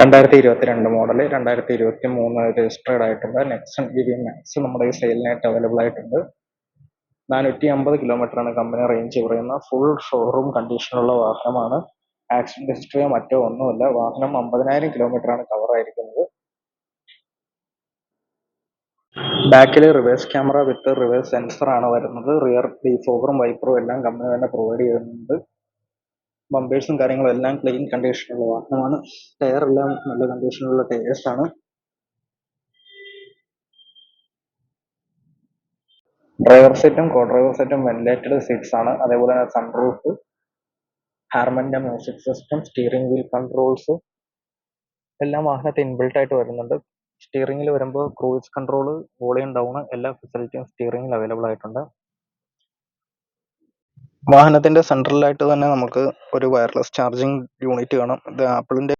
2022 model 2023 registered ആയിട്ടുള്ള Nexon EV max നമ്മുടെ ഈ സെയിലിനായിട്ട് അവൈലബിൾ ആയിട്ടുണ്ട്. 450 കിലോമീറ്ററാണ് കമ്പനി റേഞ്ച് പറയുന്ന ഫുൾ ഷോറൂം കണ്ടീഷനുള്ള വാഹനമാണ്. ആക്സിഡന്റ് ഹിസ്റ്ററിയോ മറ്റോ ഒന്നുമില്ല. വാഹനം 50,000 കിലോമീറ്ററാണ് കവർ ആയിരിക്കുന്നത്. ബാക്കിൽ റിവേഴ്സ് ക്യാമറ വിത്ത് റിവേഴ്സ് സെൻസർ ആണ് വരുന്നത്. റിയർ ഡിഫോഗറും വൈപ്പറും എല്ലാം കമ്പനി തന്നെ പ്രൊവൈഡ് ചെയ്യുന്നുണ്ട്. ബമ്പേഴ്സും കാര്യങ്ങളും എല്ലാം ക്ലീൻ കണ്ടീഷനുള്ള വാഹനമാണ്. ടയർ എല്ലാം നല്ല കണ്ടീഷനുള്ള ടയേഴ്സ് ആണ്. ഡ്രൈവർ സീറ്റും കോ ഡ്രൈവർ സീറ്റും വെന്റിലേറ്റഡ് സീറ്റ്സ് ആണ്. അതേപോലെ തന്നെ സൺറൂഫ്, ഹാർമന്റെ music system, steering wheel controls എല്ലാം വാഹനത്തിൽ ഇൻബിൽട്ട് ആയിട്ട് വരുന്നുണ്ട്. സ്റ്റിയറിംഗിൽ വരുമ്പോൾ ക്രൂയിസ് കൺട്രോൾ, വോളിയം ഡൗൺ എല്ലാ ഫെസിലിറ്റിയും സ്റ്റിയറിംഗിൽ അവൈലബിൾ ആയിട്ടുണ്ട്. വാഹനത്തിന്റെ സെൻട്രലായിട്ട് തന്നെ നമുക്ക് ഒരു വയർലെസ് ചാർജിങ് യൂണിറ്റ് കാണാം. ഇത് ആപ്പിളിന്റെ